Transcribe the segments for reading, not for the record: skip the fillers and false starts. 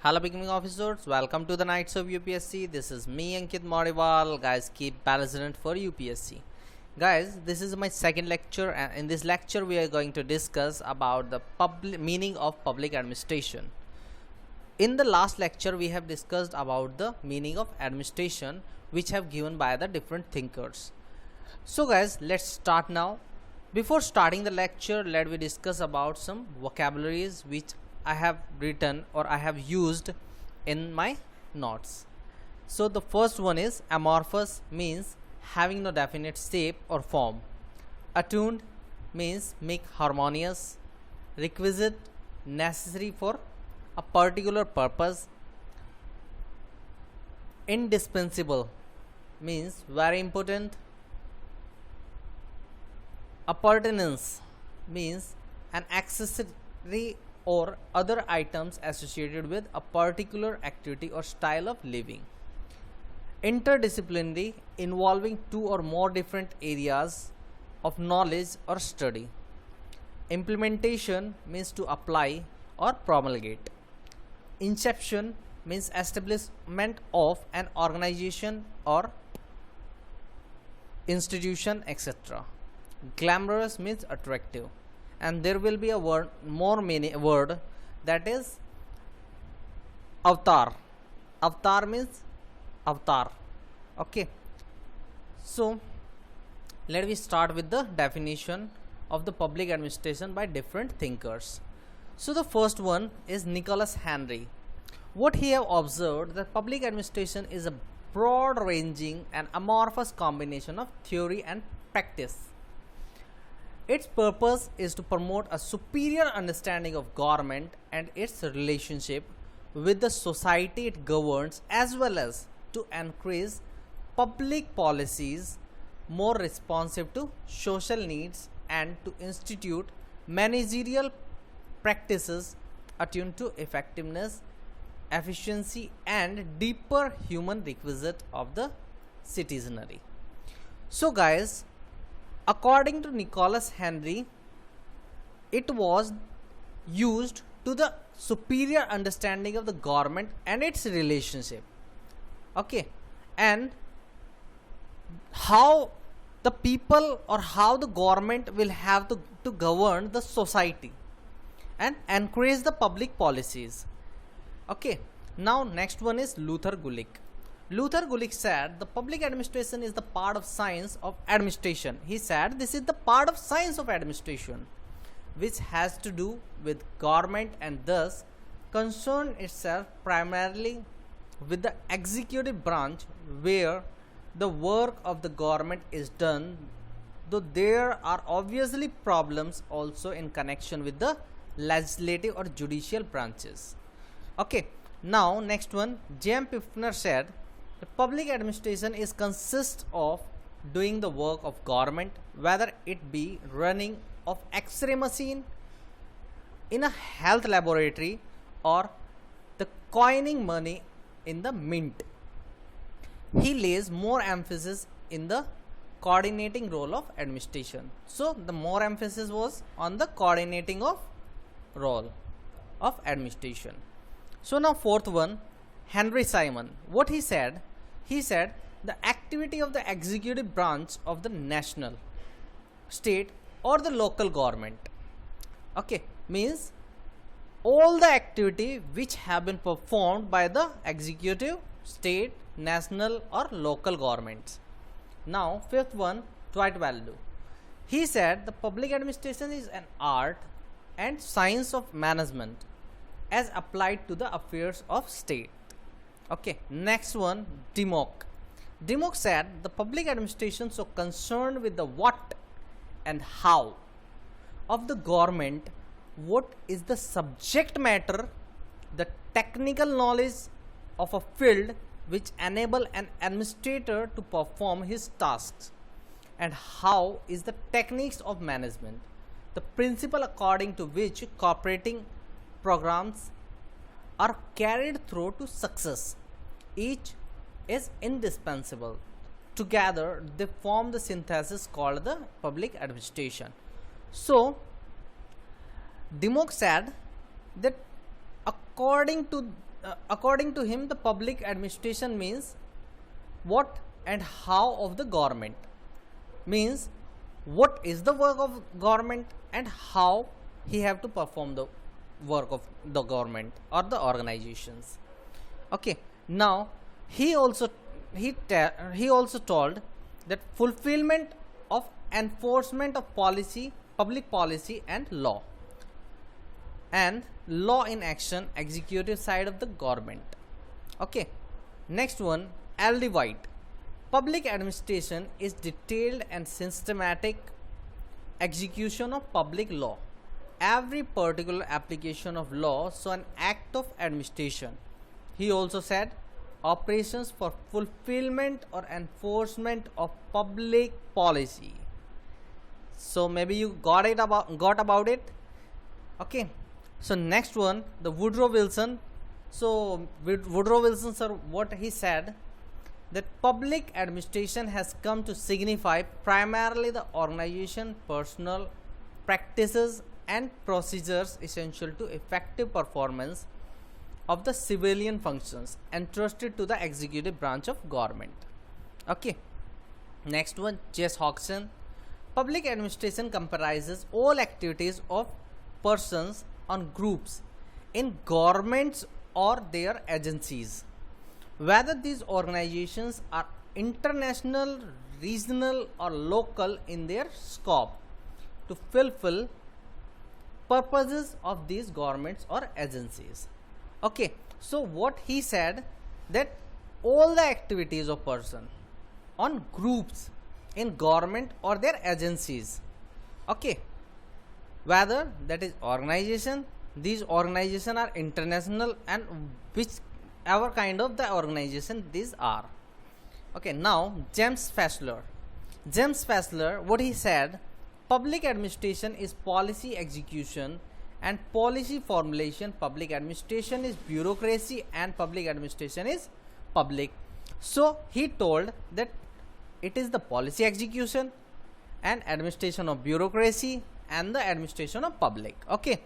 Hello beginning officers, welcome to the Nights of UPSC. This is me Ankit Moriwal. Guys, keep balanced for UPSC. Guys, this is my second lecture and in this lecture we are going to discuss about the meaning of public administration. In the last lecture we have discussed about the meaning of administration which have given by the different thinkers. So guys, let's start now. Before starting the lecture, let me discuss about some vocabularies which I have written or I have used in my notes. So the first one is amorphous, means having no definite shape or form. Attuned means make harmonious. Requisite, necessary for a particular purpose. Indispensable means very important. Appurtenance means an accessory or other items associated with a particular activity or style of living. Interdisciplinary, involving two or more different areas of knowledge or study. Implementation means to apply or promulgate. Inception means establishment of an organization or institution, etc. Glamorous means attractive, and there will be a word that is avatar. Avatar means avatar. Okay, so let me start with the definition of the public administration by different thinkers. So the first one is Nicholas Henry. What he have observed that public administration is a broad ranging and amorphous combination of theory and practice. Its purpose is to promote a superior understanding of government and its relationship with the society it governs, as well as to encourage public policies more responsive to social needs and to institute managerial practices attuned to effectiveness, efficiency and deeper human requisite of the citizenry. So guys, according to Nicholas Henry, it was used to the superior understanding of the government and its relationship. Okay, and how the people or how the government will have to govern the society and encourage the public policies. Okay, now next one is Luther Gulick. Luther Gulick said the public administration is the part of science of administration. He said this is the part of science of administration which has to do with government and thus concern itself primarily with the executive branch where the work of the government is done, though there are obviously problems also in connection with the legislative or judicial branches. Okay, now next one, J.M. Piffner said the public administration is consists of doing the work of government, whether it be running of X-ray machine in a health laboratory or the coining money in the mint. He lays more emphasis in the coordinating role of administration. So the more emphasis was on the coordinating of role of administration. So now fourth one, Henry Simon. What he said the activity of the executive branch of the national, state or the local government, okay, means all the activity which have been performed by the executive, state, national or local governments. Now fifth one, Dwight Valdo. He said the public administration is an art and science of management as applied to the affairs of state. Okay, next one, Demock. Demock said the public administration so concerned with the what and how of the government, what is the subject matter, the technical knowledge of a field which enable an administrator to perform his tasks, and how is the techniques of management, the principle according to which cooperating programs are carried through to success. Each is indispensable. Together they form the synthesis called the public administration. So Demock said that according to according to him, the public administration means what and how of the government, means what is the work of government and how he have to perform the work of the government or the organizations. Okay, now he also told that fulfillment of enforcement of policy, public policy and law in action, executive side of the government. Okay, next one, L.D. White. Public administration is detailed and systematic execution of public law. Every particular application of law, so an act of administration. He also said operations for fulfillment or enforcement of public policy. So maybe you got about it. Okay, so next one, the Woodrow Wilson. So Woodrow Wilson sir, what he said, that public administration has come to signify primarily the organization, personnel, practices and procedures essential to effective performance of the civilian functions entrusted to the executive branch of government. Okay, next one, Jess Hodgson. Public administration comprises all activities of persons on groups in governments or their agencies, whether these organizations are international, regional or local in their scope, to fulfill purposes of these governments or agencies. Okay, so what he said, that all the activities of person on groups in government or their agencies, okay, whether that is organization, these organizations are international and whichever kind of the organization these are. Okay, now James Fassler. What he said, public administration is policy execution and policy formulation. Public administration is bureaucracy and public administration is public. So he told that it is the policy execution and administration of bureaucracy and the administration of public. Okay,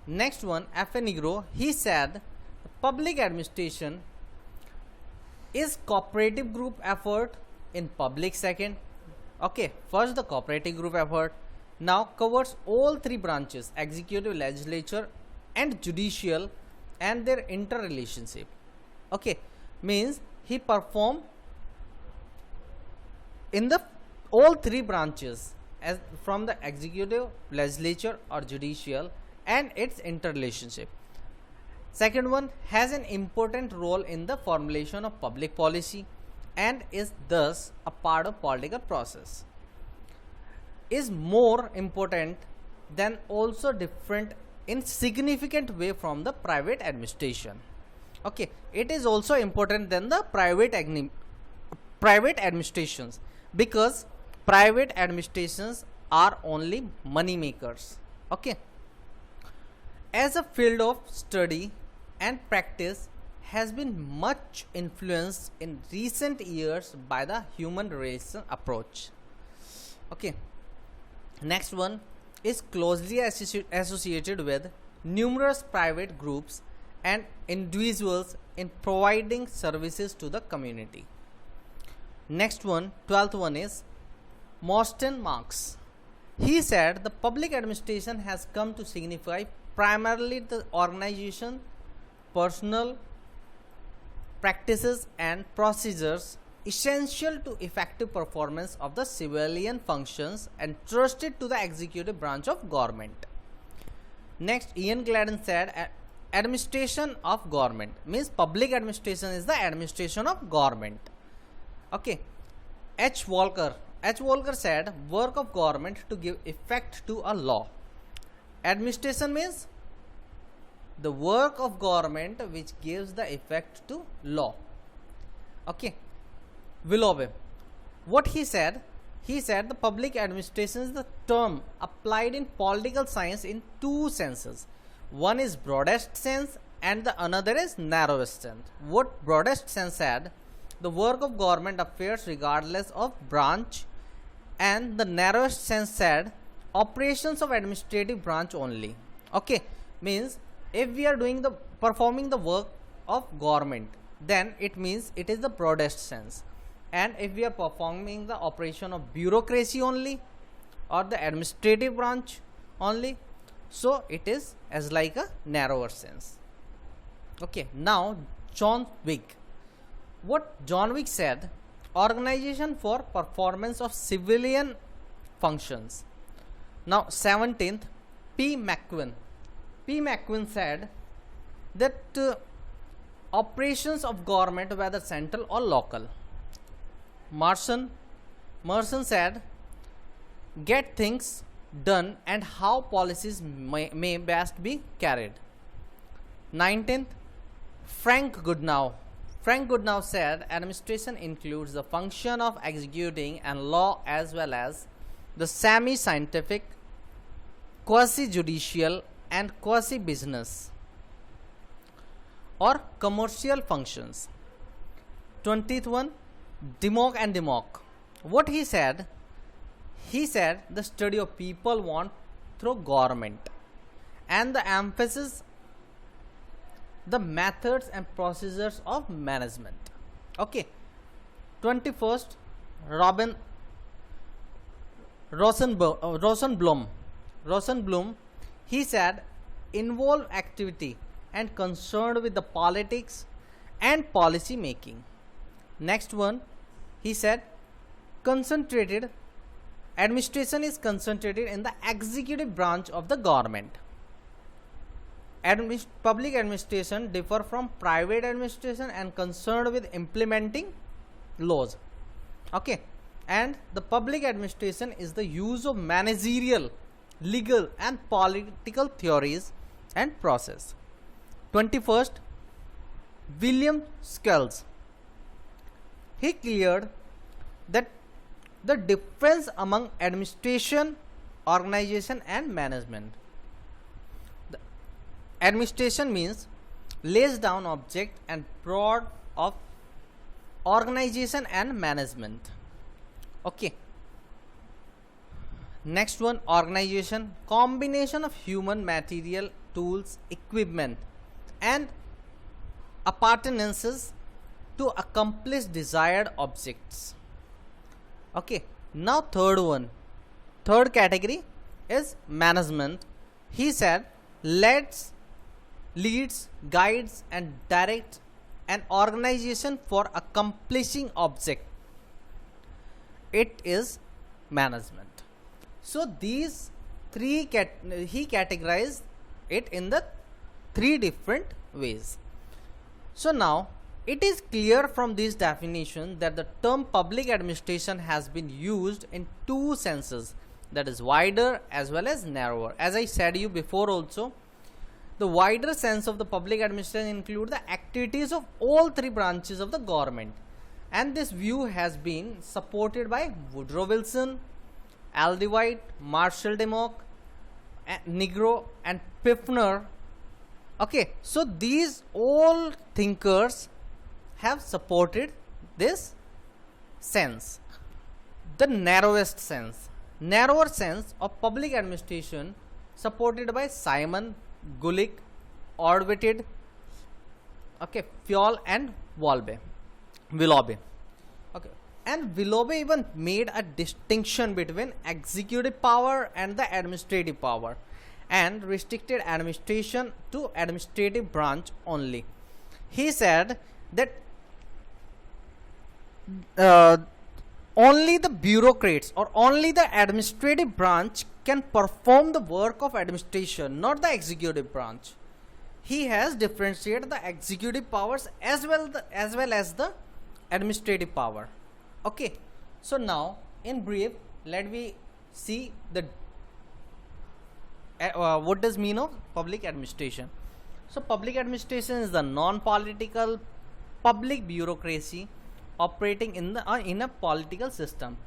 next one, F.A. Negro. He said public administration is cooperative group effort in public second. Okay, first the cooperative group effort now covers all three branches, executive, legislature and judicial and their interrelationship. Okay, means he perform in the all three branches as from the executive, legislature or judicial and its interrelationship. Second one, has an important role in the formulation of public policy and is thus a part of political process. Is more important than also different in significant way from the private administration. Okay, it is also important than the private administrations, because private administrations are only money makers. Okay, as a field of study and practice has been much influenced in recent years by the human relation approach. Okay, next one is closely associated with numerous private groups and individuals in providing services to the community. Next one, 12th one is Marston Marks. He said the public administration has come to signify primarily the organization, personnel, practices and procedures essential to effective performance of the civilian functions entrusted to the executive branch of government. Next, Ian Gladden said administration of government means public administration is the administration of government. Okay, H. Walker said work of government to give effect to a law. Administration means the work of government which gives the effect to law. Okay, Willoughby, what he said the public administration is the term applied in political science in two senses. One is broadest sense and the another is narrowest sense. What broadest sense said, the work of government affairs regardless of branch, and the narrowest sense said operations of administrative branch only. Okay, means if we are performing the work of government, then it means it is the broadest sense. And if we are performing the operation of bureaucracy only or the administrative branch only, so it is as like a narrower sense. Okay, now John Wick. What John Wick said, organization for performance of civilian functions. Now 17th, P. McQueen. P. McQueen said that operations of government, whether central or local. Merson said, get things done and how policies may best be carried. 19th, Frank Goodnow. Frank Goodnow said, administration includes the function of executing and law as well as the semi-scientific, quasi-judicial and quasi-business or commercial functions. 20th one, Demock and Demock. What he said? He said the study of people want through government and the emphasis the methods and procedures of management. Okay. 21st, Rosenblum, he said involve activity and concerned with the politics and policy making. Next one, he said administration is concentrated in the executive branch of the government. Public administration differ from private administration and concerned with implementing laws. Okay, and the public administration is the use of managerial, legal and political theories and process. 21st, William Skulls. He cleared that the difference among administration, organization and management. The administration means lays down object and broad of organization and management. Okay. Next one, organization, combination of human material, tools, equipment and appurtenances to accomplish desired objects. Okay, now third category is management. He said leads, guides and directs an organization for accomplishing object. It is management. So these three he categorized it in the three different ways. So now it is clear from this definition that the term public administration has been used in two senses, that is wider as well as narrower. As I said you before also, the wider sense of the public administration include the activities of all three branches of the government, and this view has been supported by Woodrow Wilson, L.D. White, Marshall Demock, Nigro and Pfiffner. Okay, so these all thinkers have supported this sense. The narrower sense of public administration supported by Simon, Gulick, Orvieto, okay, Fayol and Willoughby. Okay, and Willoughby even made a distinction between executive power and the administrative power and restricted administration to administrative branch only. He said that only the bureaucrats or only the administrative branch can perform the work of administration, not the executive branch. He has differentiated the executive powers as well as the administrative power. Okay, so now in brief, let me see the what does mean of public administration. So public administration is the non-political public bureaucracy operating in a political system.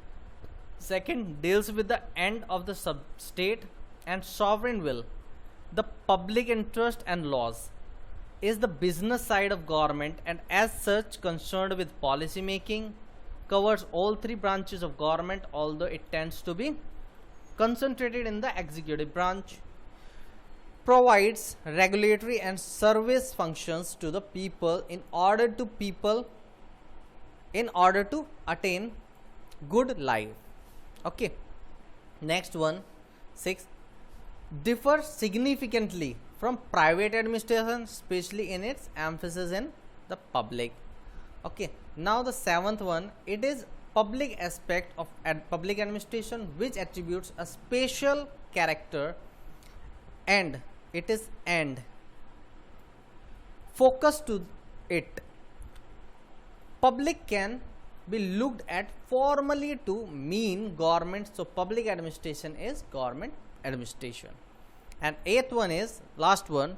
Second, deals with the end of the state and sovereign will, the public interest and laws, is the business side of government and as such concerned with policy making, covers all three branches of government, although it tends to be concentrated in the executive branch. provides regulatory and service functions to the people in order to attain good life. Okay, next one, 6, differ significantly from private administration, especially in its emphasis in the public. Okay, now the 7th one, it is public aspect of public administration which attributes a special character and it is focus to it. Public can be looked at formally to mean government, so public administration is government administration. And 8th one is last one,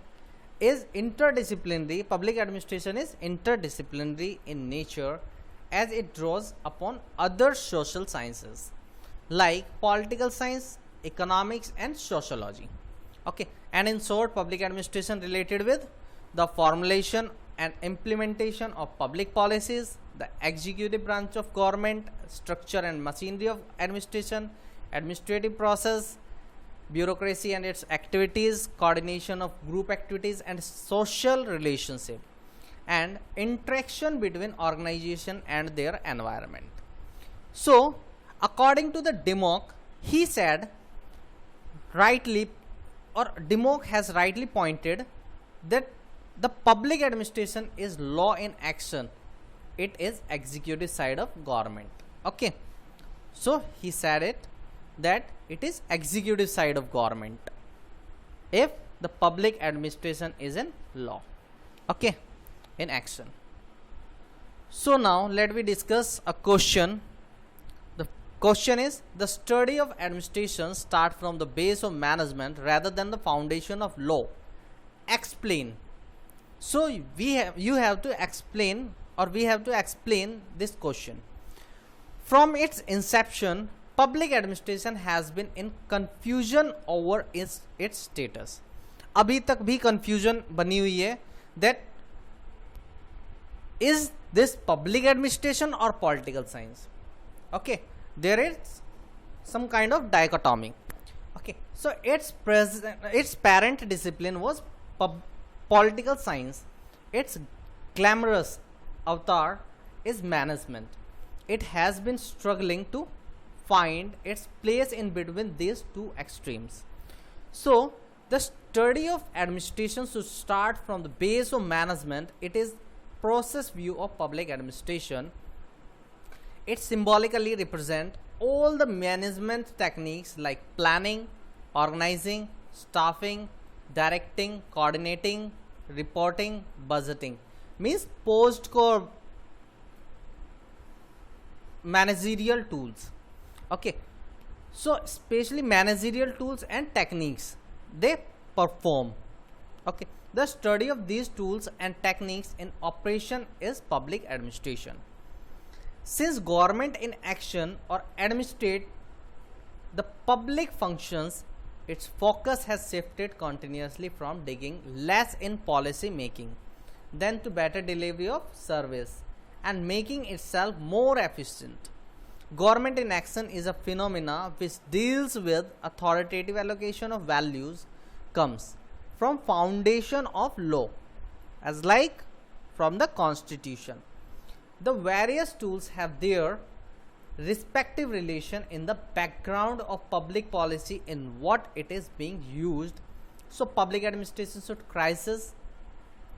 is interdisciplinary. Public administration is interdisciplinary in nature as it draws upon other social sciences like political science, economics and sociology. Okay, and in short, public administration related with the formulation and implementation of public policies, the executive branch of government, structure and machinery of administration, administrative process, bureaucracy and its activities, coordination of group activities and social relationship, and interaction between organization and their environment. So, according to the Demock, he said rightly, or Demock has rightly pointed that the public administration is law in action. It is executive side of government. Okay, so he said it that it is executive side of government if the public administration is in law. Okay, in action. So now let me discuss a question. The question is, the study of administration start from the base of management rather than the foundation of law. Explain. So you have to explain, or we have to explain this question. From its inception, public administration has been in confusion over its status. अभी तक भी confusion बनी हुई है that is this public administration or political science. Okay, there is some kind of dichotomy. Okay, so its parent discipline was political science. Its glamorous avatar is management. It has been struggling to find its place in between these two extremes. So the study of administration should start from the base of management. It is process view of public administration. It symbolically represents all the management techniques like planning, organizing, staffing, directing, coordinating, reporting, budgeting. Means post-core managerial tools. Okay, so especially managerial tools and techniques they perform. Okay, the study of these tools and techniques in operation is public administration. Since government in action or administrate the public functions, its focus has shifted continuously from digging less in policy making than to better delivery of service and making itself more efficient. Government in action is a phenomena which deals with authoritative allocation of values, comes from foundation of law as like from the constitution. The various tools have their respective relation in the background of public policy in what it is being used. So public administration should crisis,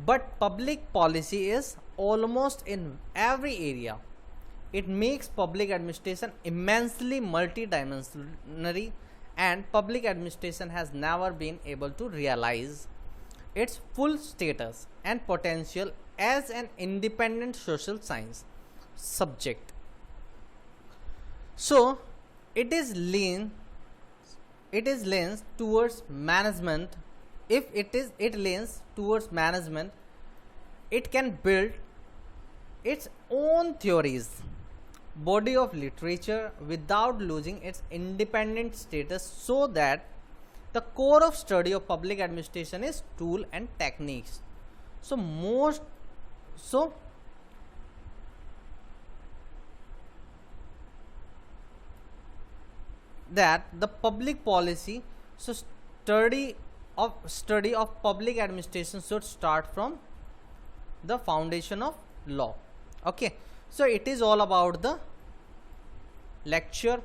but public policy is almost in every area. It makes public administration immensely multidimensional, and public administration has never been able to realize its full status and potential as an independent social science subject. So it is leans towards management. If it leans towards management, it can build its own theories, body of literature without losing its independent status, so that the core of study of public administration is tool and techniques. So that the public policy, so study of study of public administration should start from the foundation of law. Okay, so it is all about the lecture.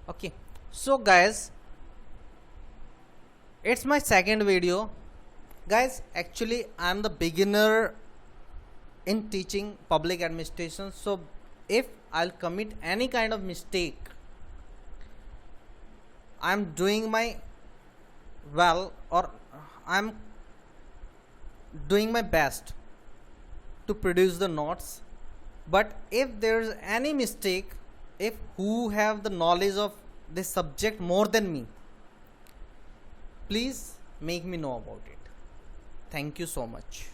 Okay, so guys, it's my second video. Guys, actually I am the beginner in teaching public administration, so if I'll commit any kind of mistake, I'm doing my well, or I'm doing my best to produce the notes. But if there's any mistake, if who have the knowledge of this subject more than me, please make me know about it. Thank you so much.